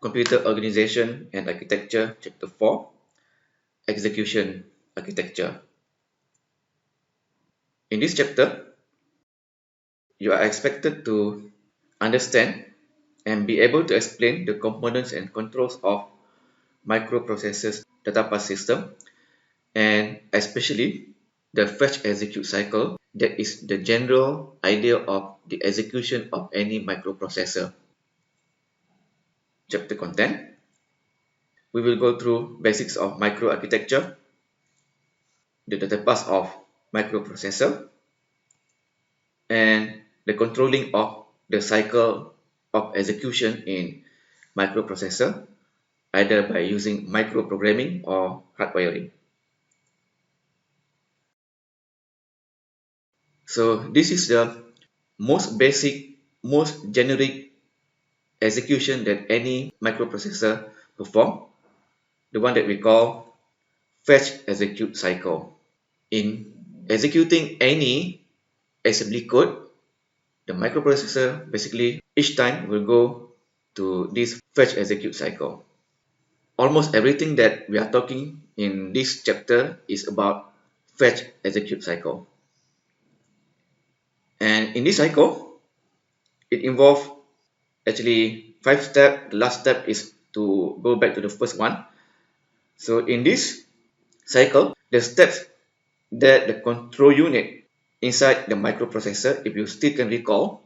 Computer Organization and Architecture, Chapter 4, Execution Architecture. In this chapter, you are expected to understand and be able to explain the components and controls of microprocessors data path system, and especially the fetch execute cycle, that is the general idea of the execution of any microprocessor. Chapter content: we will go through basics of microarchitecture, the data path of microprocessor, and the controlling of the cycle of execution in microprocessor, either by using microprogramming or hardwiring. So this is the most basic, most generic execution that any microprocessor perform, the one that we call fetch execute cycle. In executing any assembly code, the microprocessor basically each time will go to this fetch execute cycle. Almost everything that we are talking in this chapter is about fetch execute cycle. And in this cycle, it involves actually 5 steps. The last step is to go back to the first one. So in this cycle, the steps that the control unit inside the microprocessor, if you still can recall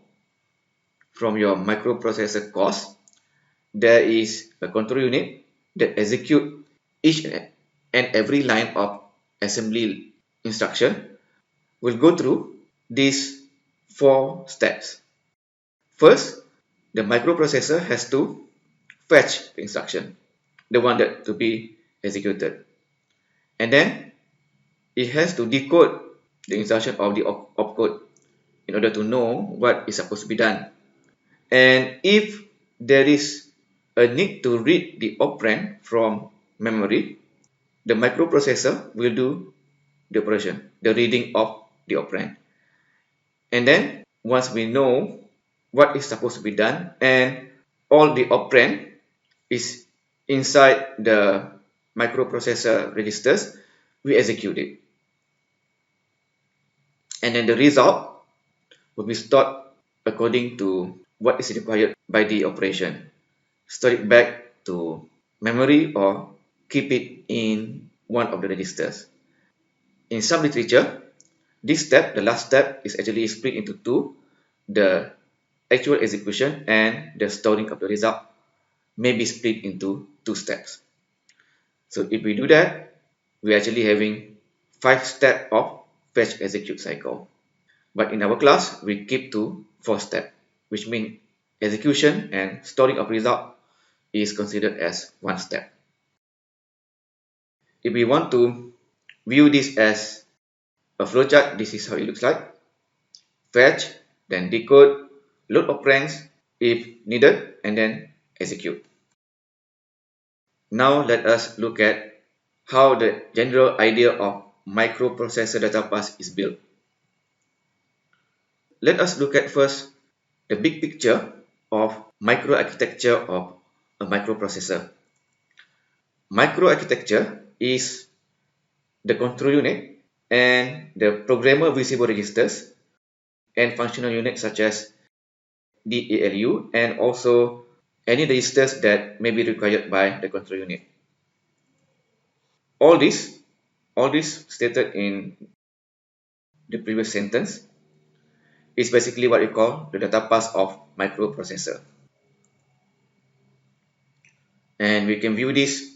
from your microprocessor course, there is a control unit that execute each and every line of assembly instruction. Will go through these 4 steps. First, the microprocessor has to fetch the instruction, the one that to be executed. And then it has to decode the instruction of the opcode in order to know what is supposed to be done. And if there is a need to read the operand from memory, the microprocessor will do the operation, the reading of the operand. And then once we know what is supposed to be done and all the operand is inside the microprocessor registers, we execute it. And then the result will be stored according to what is required by the operation. Store it back to memory or keep it in one of the registers. In some literature, this step, the last step, is actually split into two. The actual execution and the storing of the result may be split into 2 steps. So if we do that, we're actually having 5 steps of fetch execute cycle. But in our class, we keep to 4 steps, which means execution and storing of result is considered as 1 step. If we want to view this as a flowchart, this is how it looks like. Fetch, then decode, load operands if needed, and then execute. Now let us look at how the general idea of microprocessor data path is built. Let us look at first the big picture of microarchitecture of a microprocessor. Microarchitecture is the control unit and the programmer visible registers and functional units such as the ALU and also any registers that may be required by the control unit. All this stated in the previous sentence is basically what we call the data path of microprocessor. And we can view this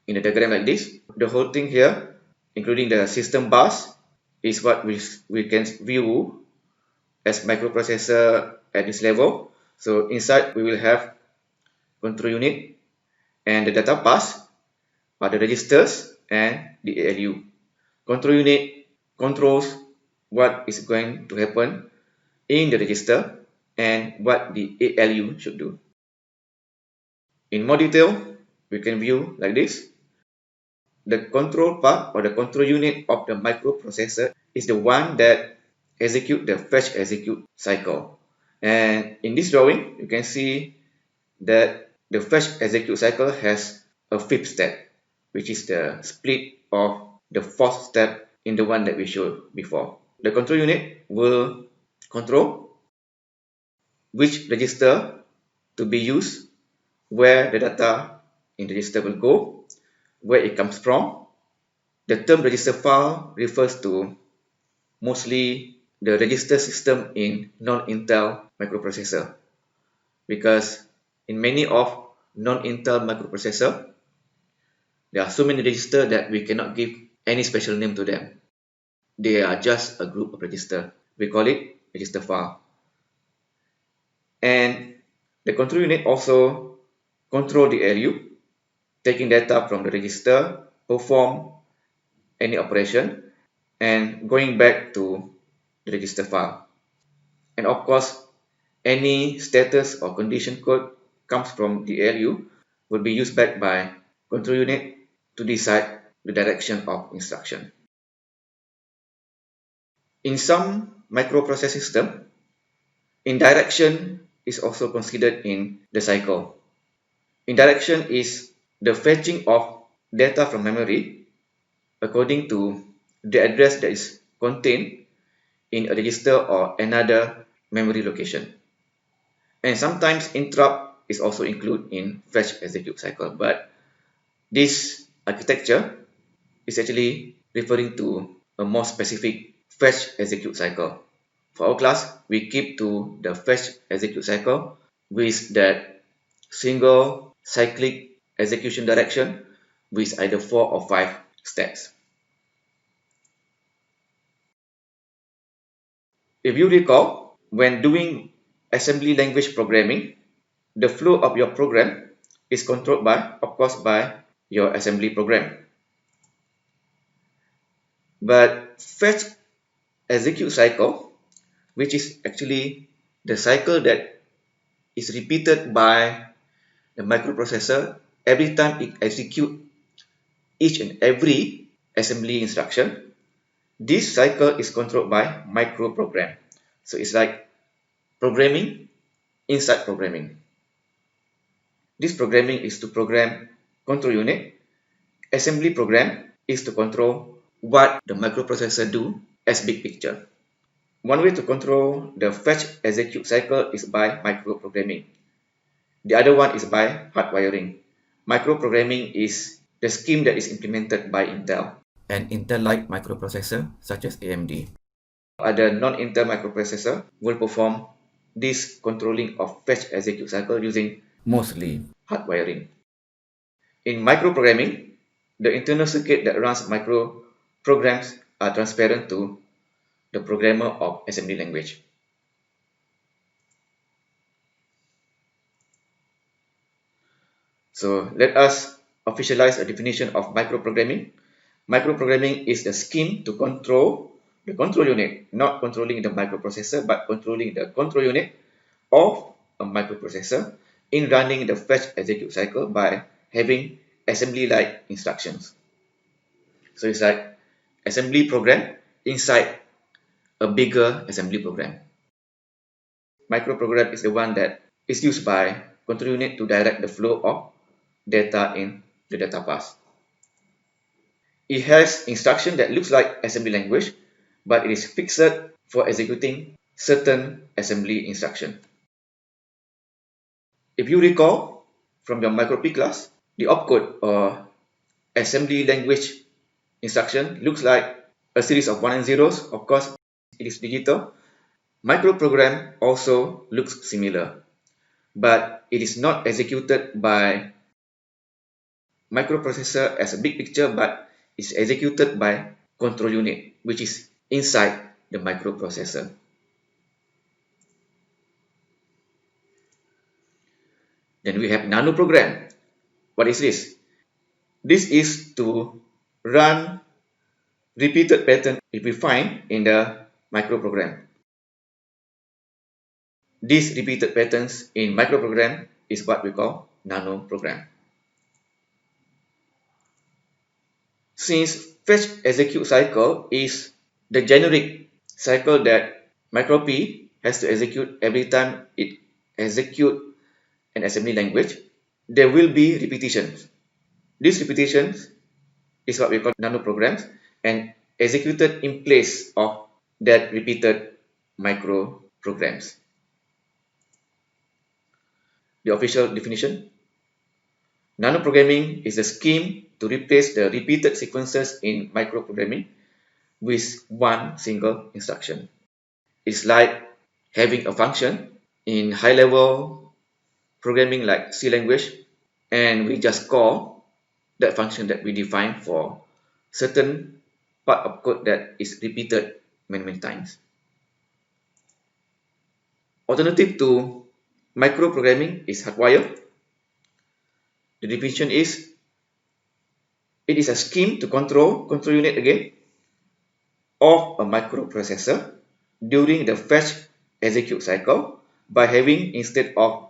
in a diagram like this. The whole thing here, including the system bus, is what we can view as microprocessor at this level. So inside we will have control unit and the data bus are the registers and the ALU. Control unit controls what is going to happen in the register and what the ALU should do. In more detail, we can view like this. The control part or the control unit of the microprocessor is the one that execute the fetch execute cycle. And in this drawing, you can see that the fetch execute cycle has a fifth step, which is the split of the fourth step in the one that we showed before. The control unit will control which register to be used, where the data in the register will go, where it comes from. The term register file refers to mostly the register system in non-Intel microprocessor, because in many of non-Intel microprocessor, there are so many registers that we cannot give any special name to them. They are just a group of registers. We call it register file. And the control unit also control the ALU, taking data from the register, perform any operation, and going back to the register file. And of course, any status or condition code comes from the ALU will be used back by control unit to decide the direction of instruction. In some microprocessor system, indirection is also considered in the cycle. Indirection is the fetching of data from memory according to the address that is contained in a register or another memory location. And sometimes interrupt is also included in fetch execute cycle, but this architecture is actually referring to a more specific fetch execute cycle. For our class, we keep to the fetch execute cycle with that single cyclic execution direction with either 4 or 5 steps. If you recall, when doing assembly language programming, the flow of your program is controlled by, of course, by your assembly program. But fetch execute cycle, which is actually the cycle that is repeated by the microprocessor every time it executes each and every assembly instruction, this cycle is controlled by microprogram. So it's like programming inside programming. This programming is to program control unit. Assembly program is to control what the microprocessor do as big picture. One way to control the fetch execute cycle is by microprogramming. The other one is by hardwiring. Microprogramming is the scheme that is implemented by Intel and Intel-like microprocessor such as AMD. Other non-Intel microprocessor will perform this controlling of fetch execute cycle using mostly hardwiring. In microprogramming, the internal circuit that runs micro programs are transparent to the programmer of assembly language. So let us officialize a definition of microprogramming. Microprogramming is the scheme to control the control unit, not controlling the microprocessor, but controlling the control unit of a microprocessor in running the fetch execute cycle by having assembly-like instructions. So it's like assembly program inside a bigger assembly program. Microprogram is the one that is used by control unit to direct the flow of data in the data bus. It has instruction that looks like assembly language, but it is fixed for executing certain assembly instruction. If you recall from your microP class, the opcode or assembly language instruction looks like a series of 1 and 0s. Of course, it is digital. Microprogram also looks similar, but it is not executed by microprocessor as a big picture, but is executed by control unit, which is inside the microprocessor. Then we have nano program. What is this? This is to run repeated pattern if we find in the microprogram. These repeated patterns in microprogram is what we call nano program. Since fetch execute cycle is the generic cycle that microP has to execute every time it executes an assembly language, there will be repetitions. These repetitions is what we call nano programs and executed in place of that repeated micro programs. The official definition: nanoprogramming is a scheme to replace the repeated sequences in microprogramming with one single instruction. It's like having a function in high-level programming like C language, and we just call that function that we define for certain part of code that is repeated many times. Alternative to microprogramming is hardwire. The definition is it is a scheme to control unit again of a microprocessor during the fetch execute cycle by having, instead of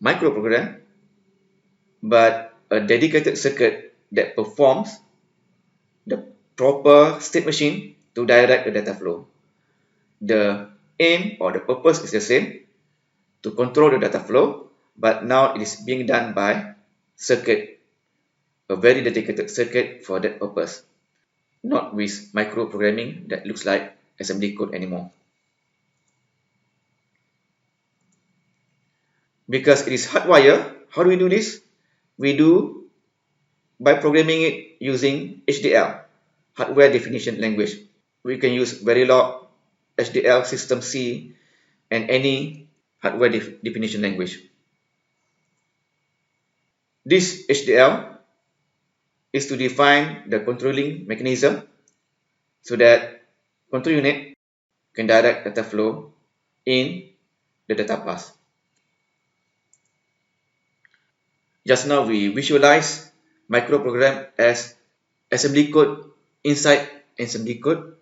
microprogram, but a dedicated circuit that performs the proper state machine to direct the data flow. The aim or the purpose is the same, to control the data flow, but now it is being done by circuit, a very dedicated circuit for that purpose, not with microprogramming that looks like assembly code anymore. Because it is hardwire, how do we do this? We do by programming it using HDL, hardware definition language. We can use Verilog, HDL, System C, and any hardware definition language. This HDL is to define the controlling mechanism so that control unit can direct data flow in the data bus. Just now we visualize microprogram as assembly code inside assembly code.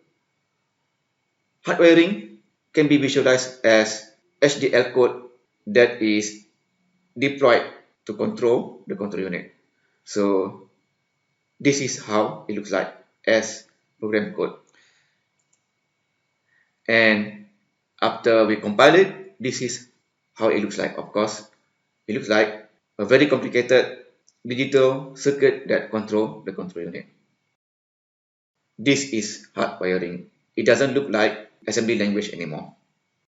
Hardwiring can be visualized as HDL code that is deployed to control the control unit. So this is how it looks like as program code. And after we compile it, this is how it looks like. Of course, it looks like a very complicated digital circuit that control the control unit. This is hard wiring. It doesn't look like assembly language anymore.